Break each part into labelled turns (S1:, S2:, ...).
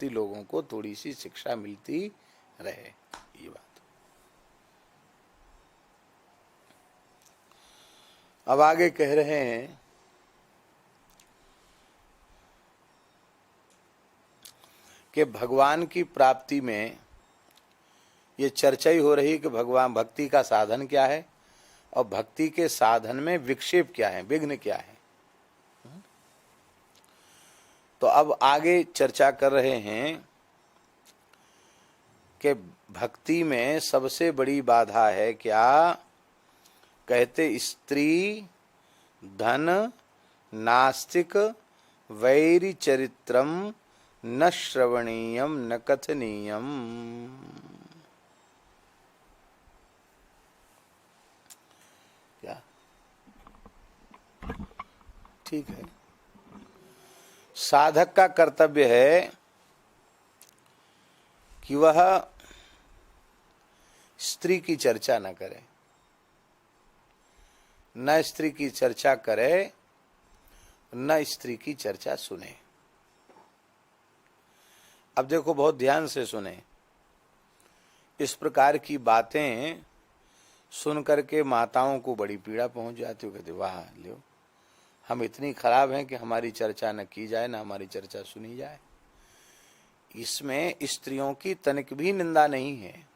S1: लोगों को थोड़ी सी शिक्षा मिलती रहे, ये बात। अब आगे कह रहे हैं कि भगवान की प्राप्ति में ये चर्चा ही हो रही है कि भगवान भक्ति का साधन क्या है और भक्ति के साधन में विक्षेप क्या है, विघ्न क्या है। तो अब आगे चर्चा कर रहे हैं कि भक्ति में सबसे बड़ी बाधा है क्या? कहते स्त्री, धन, नास्तिक, वैरी चरित्रम न श्रवणीयम न कथनीयम। क्या ठीक है? साधक का कर्तव्य है कि वह स्त्री की चर्चा न करे, न स्त्री की चर्चा करे, न स्त्री की चर्चा सुने। अब देखो, बहुत ध्यान से सुने। इस प्रकार की बातें सुन करके माताओं को बड़ी पीड़ा पहुंच जाती हो। कहते वाह लो, हम इतनी खराब हैं कि हमारी चर्चा न की जाए, न हमारी चर्चा सुनी जाए। इसमें स्त्रियों की तनिक भी निंदा नहीं है।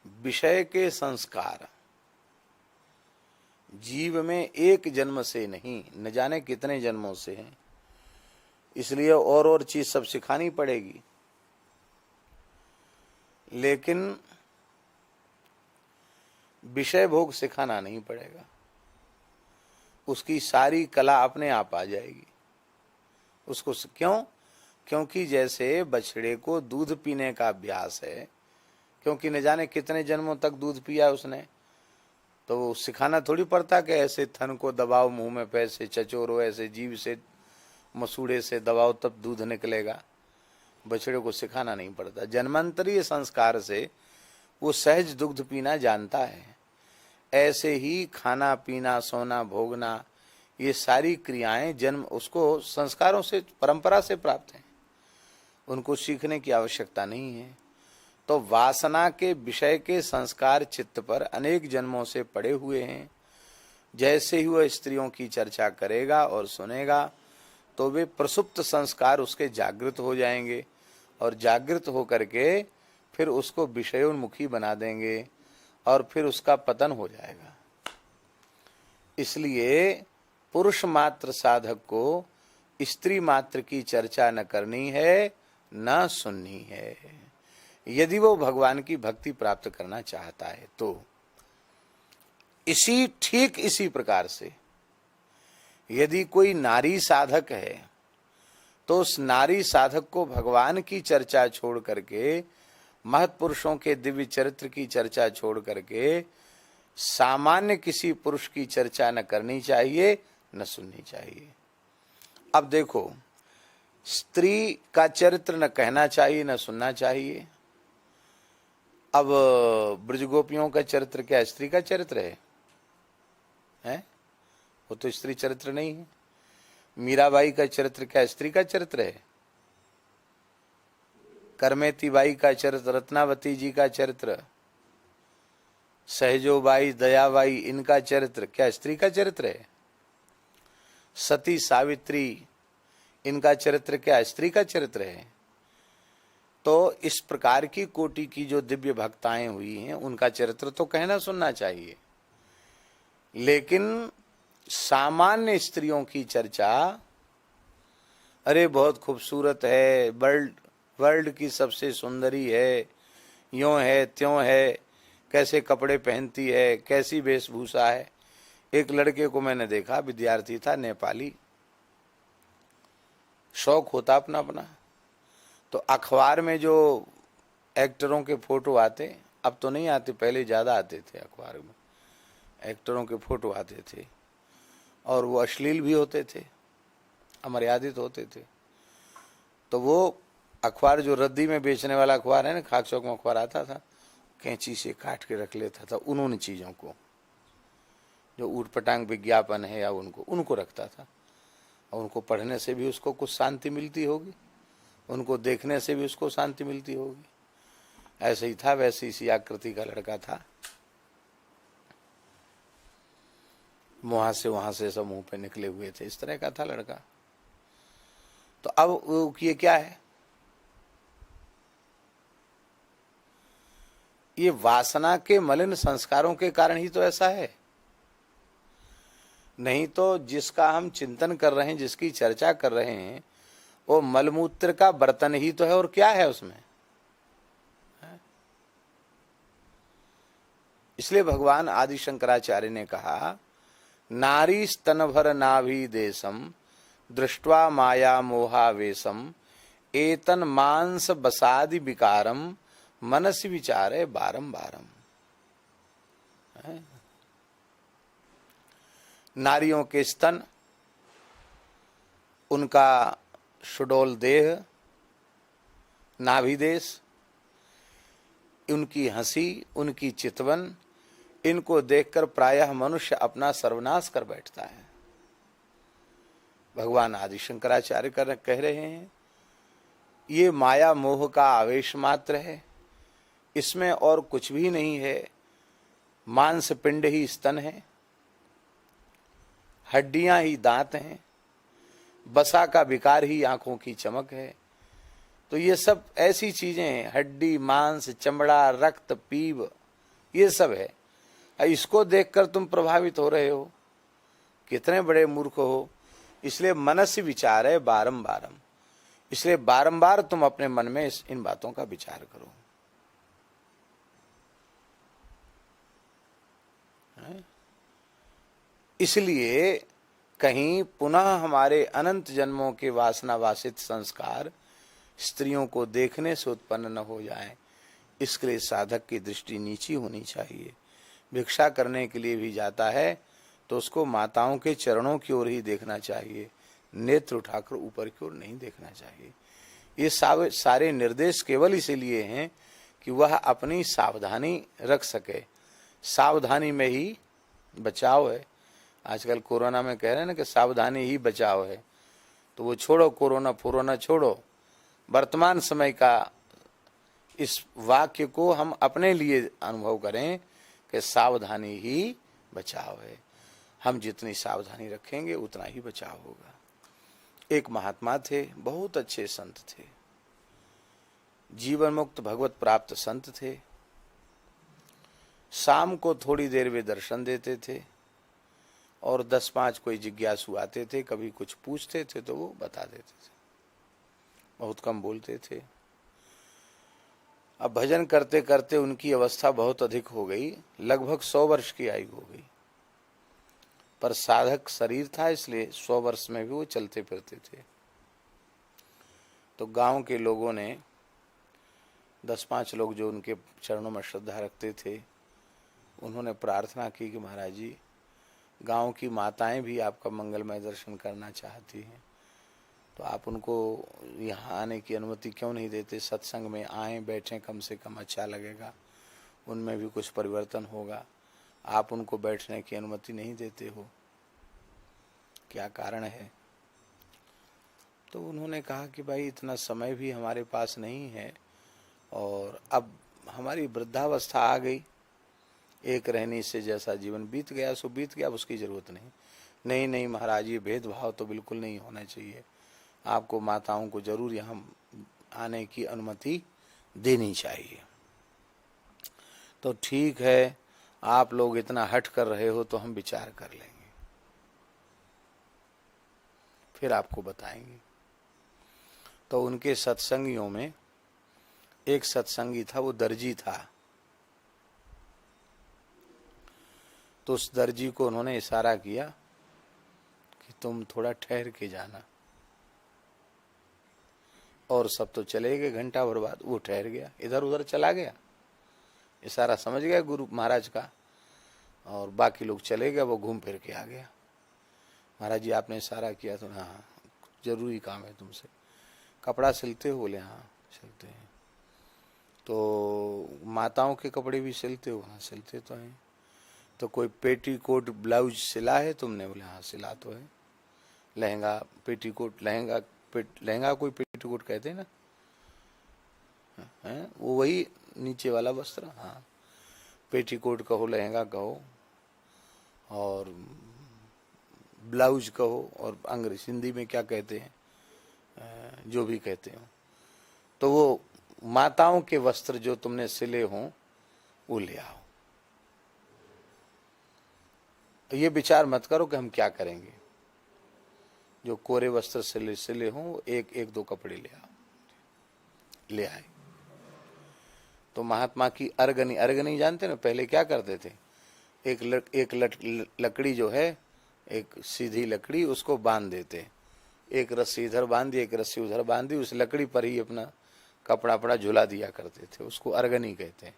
S1: विषय के संस्कार जीव में एक जन्म से नहीं, न जाने कितने जन्मों से हैं। इसलिए और चीज सब सिखानी पड़ेगी, लेकिन विषय भोग सिखाना नहीं पड़ेगा। उसकी सारी कला अपने आप आ जाएगी उसको। क्यों? क्योंकि जैसे बछड़े को दूध पीने का अभ्यास है, क्योंकि न जाने कितने जन्मों तक दूध पिया उसने, तो वो सिखाना थोड़ी पड़ता कि ऐसे थन को दबाओ, मुंह में पैसे चचोरो, ऐसे जीभ से मसूड़े से दबाओ तब दूध निकलेगा। बछड़े को सिखाना नहीं पड़ता। जन्मांतरीय संस्कार से वो सहज दुग्ध पीना जानता है। ऐसे ही खाना पीना, सोना, भोगना, ये सारी क्रियाएं जन्म उसको संस्कारों से, परंपरा से प्राप्त हैं। उनको सीखने की आवश्यकता नहीं है। तो वासना के विषय के संस्कार चित्त पर अनेक जन्मों से पड़े हुए हैं। जैसे ही वह स्त्रियों की चर्चा करेगा और सुनेगा तो वे प्रसुप्त संस्कार उसके जागृत हो जाएंगे और जागृत होकर के फिर उसको विषयोन्मुखी बना देंगे और फिर उसका पतन हो जाएगा। इसलिए पुरुष मात्र साधक को स्त्री मात्र की चर्चा न करनी है, न सुननी है, यदि वो भगवान की भक्ति प्राप्त करना चाहता है तो। ठीक इसी प्रकार से यदि कोई नारी साधक है तो उस नारी साधक को भगवान की चर्चा छोड़ करके, महत्पुरुषों के दिव्य चरित्र की चर्चा छोड़ करके सामान्य किसी पुरुष की चर्चा न करनी चाहिए, न सुननी चाहिए। अब देखो, स्त्री का चरित्र न कहना चाहिए, न सुनना चाहिए। अब ब्रजगोपियों का चरित्र क्या स्त्री का चरित्र है? वो तो स्त्री चरित्र नहीं है। मीराबाई का चरित्र क्या स्त्री का चरित्र है? करमेती बाई का चरित्र, रत्नावती जी का चरित्र, सहजोबाई, दयाबाई, इनका चरित्र क्या स्त्री का चरित्र है? सती सावित्री, इनका चरित्र क्या स्त्री का चरित्र है? तो इस प्रकार की कोटि की जो दिव्य भक्ताएं हुई हैं उनका चरित्र तो कहना सुनना चाहिए। लेकिन सामान्य स्त्रियों की चर्चा, अरे बहुत खूबसूरत है, वर्ल्ड की सबसे सुंदरी है, यों है त्यों है, कैसे कपड़े पहनती है, कैसी वेशभूषा है। एक लड़के को मैंने देखा, विद्यार्थी था, नेपाली, शौक होता अपना अपना, तो अखबार में जो एक्टरों के फोटो आते, अब तो नहीं आते, पहले ज्यादा आते थे, अखबार में एक्टरों के फोटो आते थे और वो अश्लील भी होते थे, अमर्यादित होते थे। तो वो अखबार जो रद्दी में बेचने वाला अखबार है ना, खाक चौक में अखबार आता था, कैंची से काट के रख लेता था उन्होंने चीजों को, जो ऊट पटांग विज्ञापन है या उनको रखता था। और उनको पढ़ने से भी उसको कुछ शांति मिलती होगी, उनको देखने से भी उसको शांति मिलती होगी। ऐसे ही था, वैसी इसी आकृति का लड़का था। वहां से सब मुंह पे निकले हुए थे, इस तरह का था लड़का। तो अब ये क्या है? ये वासना के मलिन संस्कारों के कारण ही तो ऐसा है। नहीं तो जिसका हम चिंतन कर रहे हैं, जिसकी चर्चा कर रहे हैं, वो मलमूत्र का बर्तन ही तो है, और क्या है उसमें? इसलिए भगवान आदि शंकराचार्य ने कहा, नारी स्तन भर नाभि देशम दृष्ट्वा माया मोहावेशम एतन मांस बसादि विकारम मनसि विचारे बारम बारम। नारियों के स्तन, उनका सुडोल देह, नाभि देश, उनकी हंसी, उनकी चितवन, इनको देखकर प्रायः मनुष्य अपना सर्वनाश कर बैठता है। भगवान आदि शंकराचार्य कह रहे हैं, ये माया मोह का आवेश मात्र है, इसमें और कुछ भी नहीं है। मांस पिंड ही स्तन है, हड्डियां ही दांत हैं, बसा का विकार ही आंखों की चमक है। तो ये सब ऐसी चीजें हैं, हड्डी, मांस, चमड़ा, रक्त, पीव, ये सब है। इसको देखकर तुम प्रभावित हो रहे हो, कितने बड़े मूर्ख हो। इसलिए मनस्य विचार है बारंबारम, इसलिए बारंबार तुम अपने मन में इन बातों का विचार करो। इसलिए कहीं पुनः हमारे अनंत जन्मों के वासना वासित संस्कार स्त्रियों को देखने से उत्पन्न न हो जाएं, इसके लिए साधक की दृष्टि नीची होनी चाहिए। भिक्षा करने के लिए भी जाता है तो उसको माताओं के चरणों की ओर ही देखना चाहिए, नेत्र उठाकर ऊपर की ओर नहीं देखना चाहिए। ये सारे निर्देश केवल इसीलिए हैं कि वह अपनी सावधानी रख सके। सावधानी में ही बचाव है। आजकल कोरोना में कह रहे हैं ना कि सावधानी ही बचाव है, तो वो छोड़ो, कोरोना फोरोना छोड़ो। वर्तमान समय का इस वाक्य को हम अपने लिए अनुभव करें कि सावधानी ही बचाव है। हम जितनी सावधानी रखेंगे उतना ही बचाव होगा। एक महात्मा थे, बहुत अच्छे संत थे, जीवन मुक्त भगवत प्राप्त संत थे। शाम को थोड़ी देर वे दर्शन देते थे और 10-5 कोई जिज्ञासु आते थे, कभी कुछ पूछते थे तो वो बता देते थे, बहुत कम बोलते थे। अब भजन करते करते उनकी अवस्था बहुत अधिक हो गई, लगभग 100 वर्ष की आयु हो गई, पर साधक शरीर था, इसलिए 100 वर्ष में भी वो चलते फिरते थे। तो गांव के लोगों ने, 10-5 लोग जो उनके चरणों में श्रद्धा रखते थे, उन्होंने प्रार्थना की कि महाराज जी, गांव की माताएं भी आपका मंगलमय दर्शन करना चाहती हैं, तो आप उनको यहाँ आने की अनुमति क्यों नहीं देते? सत्संग में आएं, बैठें, कम से कम अच्छा लगेगा, उनमें भी कुछ परिवर्तन होगा। आप उनको बैठने की अनुमति नहीं देते हो, क्या कारण है? तो उन्होंने कहा कि भाई इतना समय भी हमारे पास नहीं है और अब हमारी वृद्धावस्था आ गई, एक रहनी से जैसा जीवन बीत गया सो बीत गया, अब उसकी जरूरत नहीं। नहीं नहीं महाराज, ये भेदभाव तो बिल्कुल नहीं होना चाहिए, आपको माताओं को जरूर यहाँ आने की अनुमति देनी चाहिए। तो ठीक है, आप लोग इतना हट कर रहे हो तो हम विचार कर लेंगे, फिर आपको बताएंगे। तो उनके सत्संगियों में एक सत्संगी था, वो दर्जी था। तो उस दर्जी को उन्होंने इशारा किया कि तुम थोड़ा ठहर के जाना, और सब तो चले गए। घंटा भर बाद वो ठहर गया, इधर उधर चला गया, इशारा समझ गया गुरु महाराज का, और बाकी लोग चले गए, वो घूम फिर के आ गया। महाराज जी आपने इशारा किया तो? हाँ, जरूरी काम है तुमसे। कपड़ा सिलते हो? बोले हाँ सिलते हैं। तो माताओं के कपड़े भी सिलते हो? हाँ सिलते तो हैं। तो कोई पेटी कोट ब्लाउज सिला है तुमने? बोले हाँ सिला तो है। लहंगा, पेटीकोट, लहंगा कोई पेटीकोट कहते हैं ना, है वो वही नीचे वाला वस्त्र। हाँ, पेटीकोट कहो, लहंगा कहो, और ब्लाउज कहो, और अंग्रेजी हिंदी में क्या कहते हैं, जो भी कहते हो, तो वो माताओं के वस्त्र जो तुमने सिले हों वो ले आओ। ये विचार मत करो कि हम क्या करेंगे, जो कोरे वस्त्र सिले हों वो एक एक दो कपड़े ले आओ। ले आए तो महात्मा की अर्गनी जानते ना, पहले क्या करते थे, एक लकड़ी जो है, एक सीधी लकड़ी, उसको बांध देते, एक रस्सी इधर बांधी, एक रस्सी उधर बांधी, उस लकड़ी पर ही अपना कपड़ा पड़ा झुला दिया करते थे, उसको अर्गनी कहते हैं।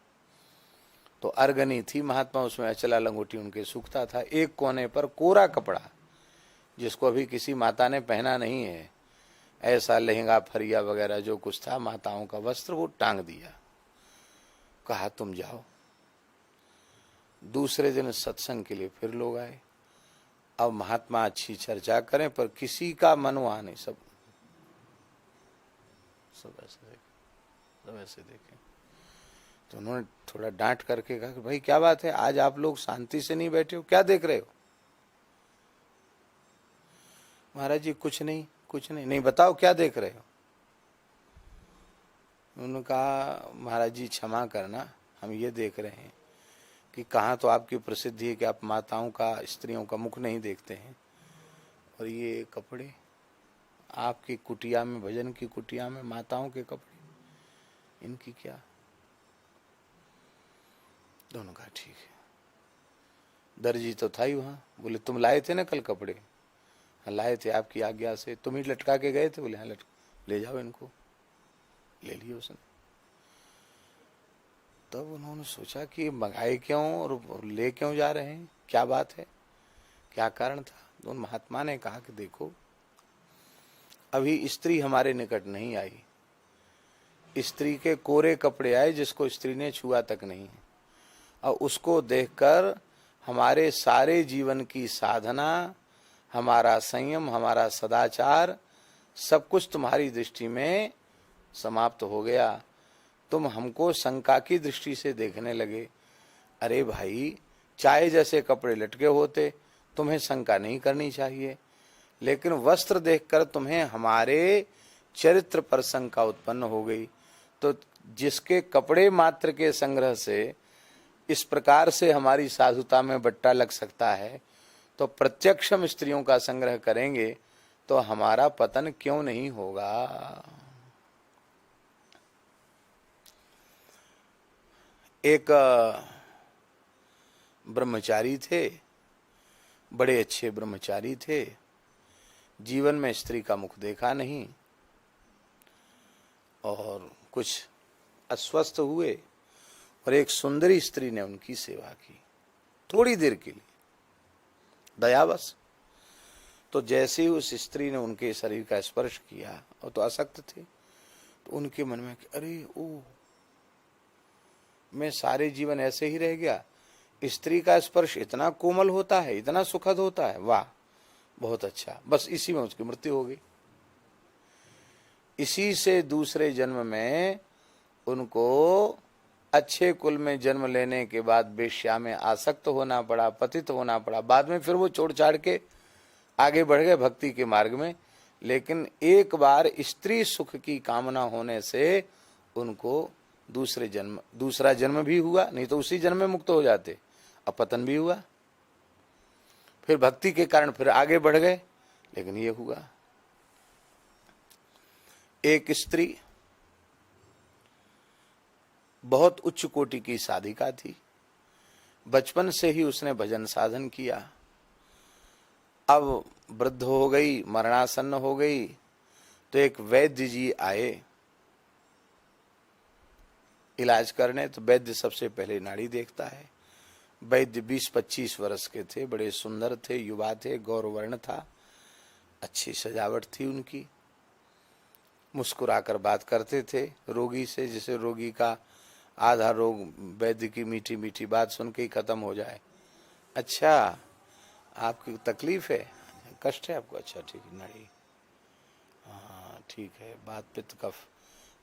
S1: तो अर्गनी थी महात्मा, उसमें अचला लंगोटी उनके सूखता था। एक कोने पर कोरा कपड़ा, जिसको अभी किसी माता ने पहना नहीं है, ऐसा लहंगा फरिया वगैरह जो कुछ था माताओं का वस्त्र, वो टांग दिया। कहा तुम जाओ। दूसरे दिन सत्संग के लिए फिर लोग आए। अब महात्मा अच्छी चर्चा करें, पर किसी का मन वहां नहीं, सब ऐसे देखे। तो उन्होंने थोड़ा डांट करके कहा कि भाई क्या बात है, आज आप लोग शांति से नहीं बैठे हो, क्या देख रहे हो? महाराज जी कुछ नहीं, कुछ नहीं। नहीं बताओ क्या देख रहे हो? उन्होंने कहा महाराज जी क्षमा करना, हम ये देख रहे हैं कि कहाँ तो आपकी प्रसिद्धि है कि आप माताओं का, स्त्रियों का मुख नहीं देखते हैं, और ये कपड़े आपकी कुटिया में, भजन की कुटिया में माताओं के कपड़े, इनकी क्या? दोनों कहा ठीक है। दर्जी तो था ही वहां। बोले तुम लाए थे ना कल कपड़े? हाँ लाए थे, आपकी आज्ञा से। तुम ही लटका के गए थे? बोले हाँ ले जाओ इनको। ले लिए उसने। तब उन्होंने सोचा कि मंगाए क्यों और ले क्यों जा रहे हैं, क्या बात है, क्या कारण था? तो उन महात्मा ने कहा कि देखो, अभी स्त्री हमारे निकट नहीं आई, स्त्री के कोरे कपड़े आए जिसको स्त्री ने छुआ तक नहीं है, और उसको देखकर हमारे सारे जीवन की साधना, हमारा संयम, हमारा सदाचार, सब कुछ तुम्हारी दृष्टि में समाप्त हो गया। तुम हमको शंका की दृष्टि से देखने लगे। अरे भाई, चाय जैसे कपड़े लटके होते तुम्हें शंका नहीं करनी चाहिए, लेकिन वस्त्र देखकर तुम्हें हमारे चरित्र पर शंका उत्पन्न हो गई। तो जिसके कपड़े मात्र के संग्रह से इस प्रकार से हमारी साधुता में बट्टा लग सकता है, तो प्रत्यक्ष हम स्त्रियों का संग्रह करेंगे तो हमारा पतन क्यों नहीं होगा? एक ब्रह्मचारी थे, बड़े अच्छे ब्रह्मचारी थे, जीवन में स्त्री का मुख देखा नहीं, और कुछ अस्वस्थ हुए, और एक सुंदरी स्त्री ने उनकी सेवा की थोड़ी देर के लिए, दयावश। तो जैसे ही उस स्त्री ने उनके शरीर का स्पर्श किया, और तो आसक्त थे, तो उनके मन में अरे ओ, मैं सारे जीवन ऐसे ही रह गया, स्त्री का स्पर्श इतना कोमल होता है, इतना सुखद होता है, वाह बहुत अच्छा। बस इसी में उसकी मृत्यु हो गई। इसी से दूसरे जन्म में उनको अच्छे कुल में जन्म लेने के बाद वेश्या में आसक्त होना पड़ा, पतित होना पड़ा। बाद में फिर वो छोड़ छाड़ के आगे बढ़ गए भक्ति के मार्ग में, लेकिन एक बार स्त्री सुख की कामना होने से उनको दूसरा जन्म भी हुआ, नहीं तो उसी जन्म में मुक्त हो जाते, अब पतन भी हुआ। फिर भक्ति के कारण फिर आगे बढ़ गए, लेकिन ये हुआ। एक स्त्री बहुत उच्च कोटि की साधिका थी, बचपन से ही उसने भजन साधन किया। अब वृद्ध हो गई, मरणासन्न हो गई, तो एक वैद्य जी आए इलाज करने। तो वैद्य सबसे पहले नाड़ी देखता है। वैद्य 20-25 वर्ष के थे, बड़े सुंदर थे, युवा थे, गौरवर्ण था, अच्छी सजावट थी उनकी, मुस्कुराकर बात करते थे रोगी से, जिसे रोगी का आधा रोग वैद्य की मीठी मीठी बात सुन के ही खत्म हो जाए। अच्छा आपकी तकलीफ है? कष्ट है आपको? अच्छा ठीक है, नाड़ी, हाँ ठीक है, बात पित्त कफ,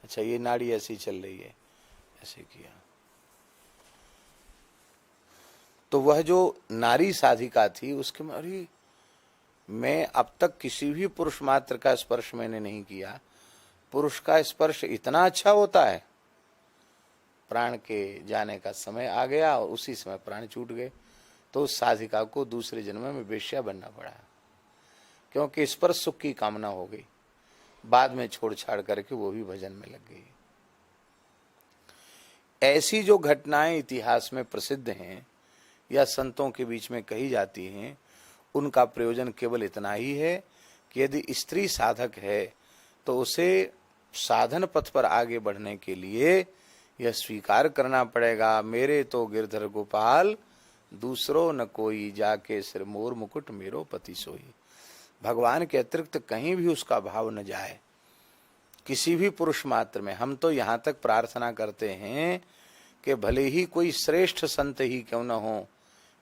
S1: अच्छा ये नाड़ी ऐसी चल रही है, ऐसे किया। तो वह जो नारी साधिका थी उसके में, अरे मैं अब तक किसी भी पुरुष मात्र का स्पर्श मैंने नहीं किया, पुरुष का स्पर्श इतना अच्छा होता है। प्राण के जाने का समय आ गया और उसी समय प्राण छूट गए, तो उस साधिका को दूसरे जन्म में वेश्या बनना पड़ा, क्योंकि स्पर्श सुख की कामना हो गई। बाद में छोड़ छाड़ करके वो भी भजन में लग गई। ऐसी जो घटनाएं इतिहास में प्रसिद्ध हैं या संतों के बीच में कही जाती हैं, उनका प्रयोजन केवल इतना ही है कि यदि स्त्री साधक है तो उसे साधन पथ पर आगे बढ़ने के लिए यह स्वीकार करना पड़ेगा, मेरे तो गिरधर गोपाल दूसरो न कोई, जाके सिर मोर मुकुट मेरो पति सोई। भगवान के अतिरिक्त कहीं भी उसका भाव न जाए, किसी भी पुरुष मात्र में। हम तो यहाँ तक प्रार्थना करते हैं कि भले ही कोई श्रेष्ठ संत ही क्यों न हो,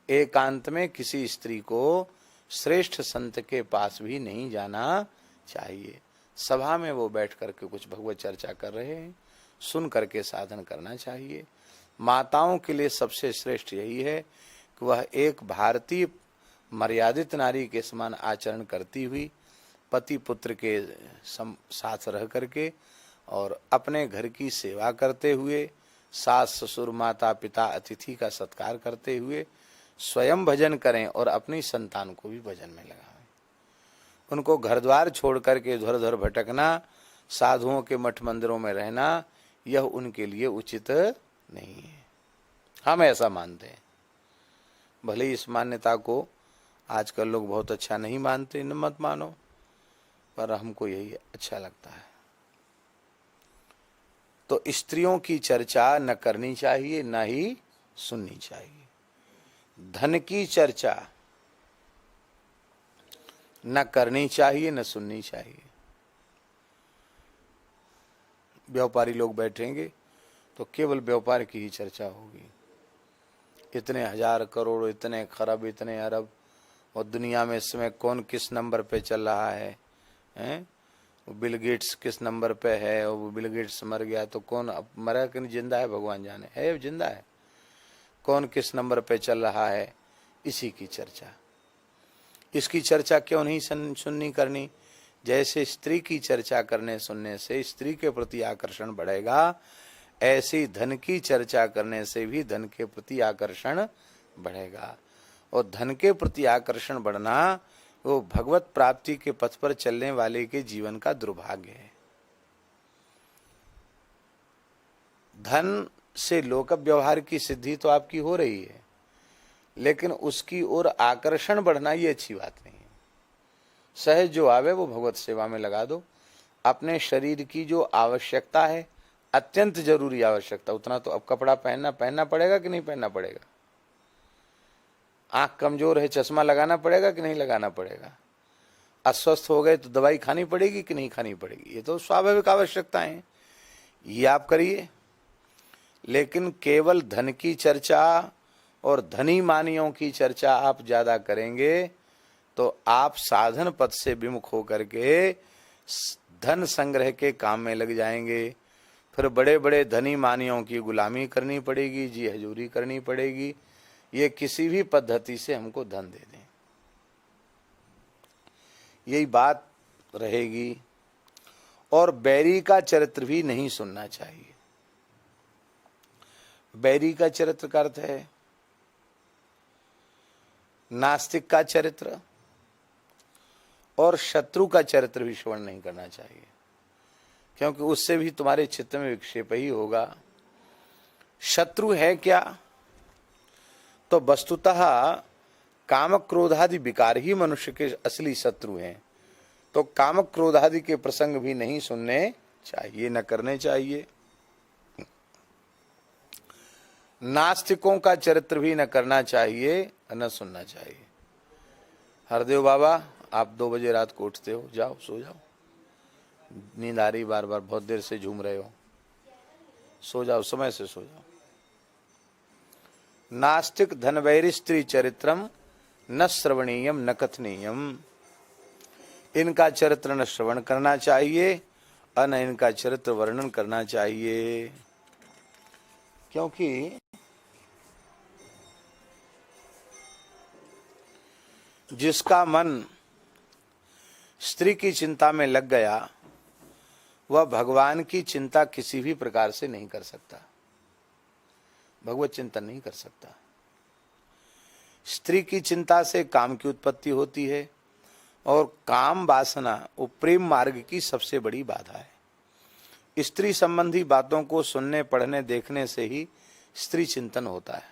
S1: एकांत में किसी स्त्री को श्रेष्ठ संत के पास भी नहीं जाना चाहिए। सभा में वो बैठ करके कुछ भगवत चर्चा कर रहे हैं, सुन करके साधन करना चाहिए। माताओं के लिए सबसे श्रेष्ठ यही है कि वह एक भारतीय मर्यादित नारी के समान आचरण करती हुई पति पुत्र के साथ रह करके और अपने घर की सेवा करते हुए, सास ससुर माता पिता अतिथि का सत्कार करते हुए स्वयं भजन करें और अपनी संतान को भी भजन में लगाएं। उनको घर द्वार छोड़ करके इधर उधर भटकना, साधुओं के मठ मंदिरों में रहना, यह उनके लिए उचित नहीं है। हम ऐसा मानते हैं। भले इस मान्यता को आजकल लोग बहुत अच्छा नहीं मानते, मत मानो, पर हमको यही अच्छा लगता है। तो स्त्रियों की चर्चा न करनी चाहिए, न ही सुननी चाहिए। धन की चर्चा न करनी चाहिए, न सुननी चाहिए। व्यापारी लोग बैठेंगे तो केवल व्यापार की ही चर्चा होगी। इतने हजार करोड़, इतने खरब, इतने अरब, और दुनिया में इस समय कौन किस नंबर पे चल रहा है, हैं? बिल गेट्स किस नंबर पे है, और वो बिल गेट्स मर गया तो कौन अब मरा कि जिंदा है भगवान जाने, है जिंदा है, कौन किस नंबर पे चल रहा है, इसी की चर्चा। इसकी चर्चा क्यों नहीं सुननी करनी? जैसे स्त्री की चर्चा करने सुनने से स्त्री के प्रति आकर्षण बढ़ेगा, ऐसी धन की चर्चा करने से भी धन के प्रति आकर्षण बढ़ेगा। और धन के प्रति आकर्षण बढ़ना वो भगवत प्राप्ति के पथ पर चलने वाले के जीवन का दुर्भाग्य है। धन से लोक व्यवहार की सिद्धि तो आपकी हो रही है, लेकिन उसकी ओर आकर्षण बढ़ना ये अच्छी बात नहीं है। सहज जो आवे वो भगवत सेवा में लगा दो। अपने शरीर की जो आवश्यकता है, अत्यंत जरूरी आवश्यकता, उतना तो अब कपड़ा पहनना पड़ेगा कि नहीं पहनना पड़ेगा? आंख कमजोर है, चश्मा लगाना पड़ेगा कि नहीं लगाना पड़ेगा? अस्वस्थ हो गए तो दवाई खानी पड़ेगी कि नहीं खानी पड़ेगी? ये तो स्वाभाविक आवश्यकताएं हैं, ये आप करिए। लेकिन केवल धन की चर्चा और धनी मानियों की चर्चा आप ज्यादा करेंगे तो आप साधन पथ से विमुख होकर के धन संग्रह के काम में लग जाएंगे। फिर बड़े बड़े धनी मानियों की गुलामी करनी पड़ेगी, जी हजूरी करनी पड़ेगी। ये किसी भी पद्धति से हमको धन दे दें, यही बात रहेगी। और बैरी का चरित्र भी नहीं सुनना चाहिए। बैरी का चरित्र का अर्थ है नास्तिक का चरित्र, और शत्रु का चरित्र भी श्रवण नहीं करना चाहिए, क्योंकि उससे भी तुम्हारे चित्त में विक्षेप ही होगा। शत्रु है क्या? तो वस्तुतः काम क्रोधादि विकार ही मनुष्य के असली शत्रु हैं। तो काम क्रोधादि के प्रसंग भी नहीं सुनने चाहिए, न करने चाहिए। नास्तिकों का चरित्र भी न करना चाहिए, न सुनना चाहिए। हरदेव बाबा, आप 2 बजे रात को उठते हो, जाओ सो जाओ, नींद आ रही बार बार, बहुत देर से झूम रहे हो, सो जाओ, समय से सो जाओ। नास्तिक धनवैरी स्त्री चरित्रम न श्रवणीयम न कथनीयम। इनका चरित्र न श्रवण करना चाहिए और न इनका चरित्र वर्णन करना चाहिए, क्योंकि जिसका मन स्त्री की चिंता में लग गया वह भगवान की चिंता किसी भी प्रकार से नहीं कर सकता, भगवत चिंतन नहीं कर सकता। स्त्री की चिंता से काम की उत्पत्ति होती है और काम वासना वो प्रेम मार्ग की सबसे बड़ी बाधा है। स्त्री संबंधी बातों को सुनने, पढ़ने, देखने से ही स्त्री चिंतन होता है।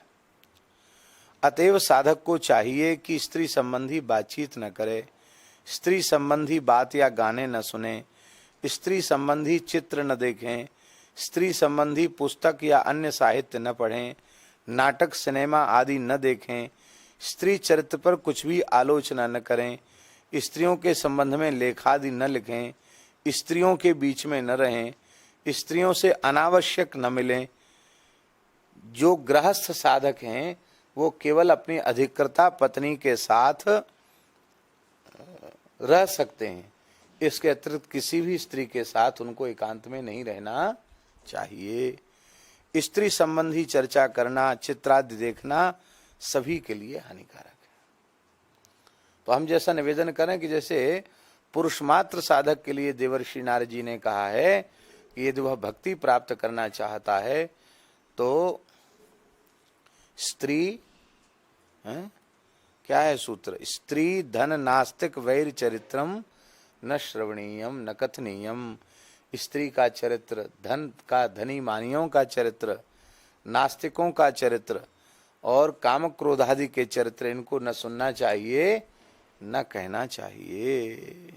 S1: अतएव साधक को चाहिए कि स्त्री संबंधी बातचीत न करे, स्त्री संबंधी बात या गाने न सुने, स्त्री संबंधी चित्र न देखें, स्त्री संबंधी पुस्तक या अन्य साहित्य न पढ़ें, नाटक, सिनेमा आदि न देखें, स्त्री चरित्र पर कुछ भी आलोचना न करें, स्त्रियों के संबंध में लेखादि न लिखें, स्त्रियों के बीच में न रहें, स्त्रियों से अनावश्यक न मिलें। जो गृहस्थ साधक हैं वो केवल अपनी अधिकृता पत्नी के साथ रह सकते हैं, इसके अतिरिक्त किसी भी स्त्री के साथ उनको एकांत में नहीं रहना चाहिए। स्त्री संबंधी चर्चा करना, चित्रादि देखना सभी के लिए हानिकारक है। तो हम जैसा निवेदन करें कि जैसे पुरुष मात्र साधक के लिए देवर्षि नारद जी ने कहा है कि यदि वह भक्ति प्राप्त करना चाहता है तो स्त्री क्या है सूत्र, स्त्री धन नास्तिक वैर चरित्रम न श्रवणीयम न कथनीयम। स्त्री का चरित्र, धन का, धनी मानियों का चरित्र, नास्तिकों का चरित्र और काम क्रोधादि के चरित्र, इनको न सुनना चाहिए न कहना चाहिए।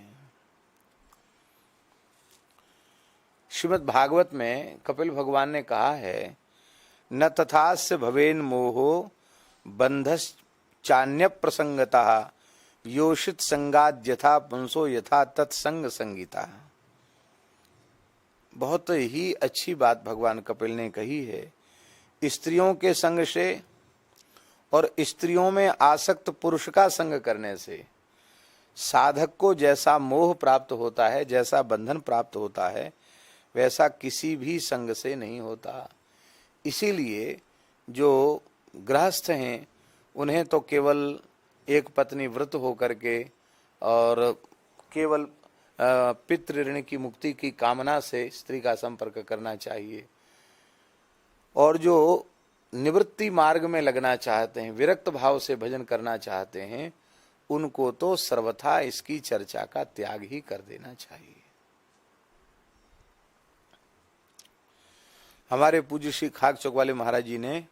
S1: श्रीमद् भागवत में कपिल भगवान ने कहा है, न तथास्य भवेन मोहो बंधस चान्य प्रसंगतः योषित संगाद यथा पुंसो यथा तत्संग संगीता। बहुत ही अच्छी बात भगवान कपिल ने कही है। स्त्रियों के संग से और स्त्रियों में आसक्त पुरुष का संग करने से साधक को जैसा मोह प्राप्त होता है, जैसा बंधन प्राप्त होता है, वैसा किसी भी संग से नहीं होता। इसीलिए जो गृहस्थ हैं उन्हें तो केवल एक पत्नी व्रत होकर के और केवल पितृ ऋण की मुक्ति की कामना से स्त्री का संपर्क करना चाहिए। और जो निवृत्ति मार्ग में लगना चाहते हैं, विरक्त भाव से भजन करना चाहते हैं, उनको तो सर्वथा इसकी चर्चा का त्याग ही कर देना चाहिए। हमारे पूज्य श्री खाक चौक वाले महाराज जी ने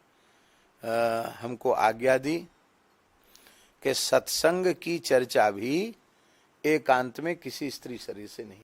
S1: हमको आज्ञा दी कि सत्संग की चर्चा भी एकांत में किसी स्त्री शरीर से नहीं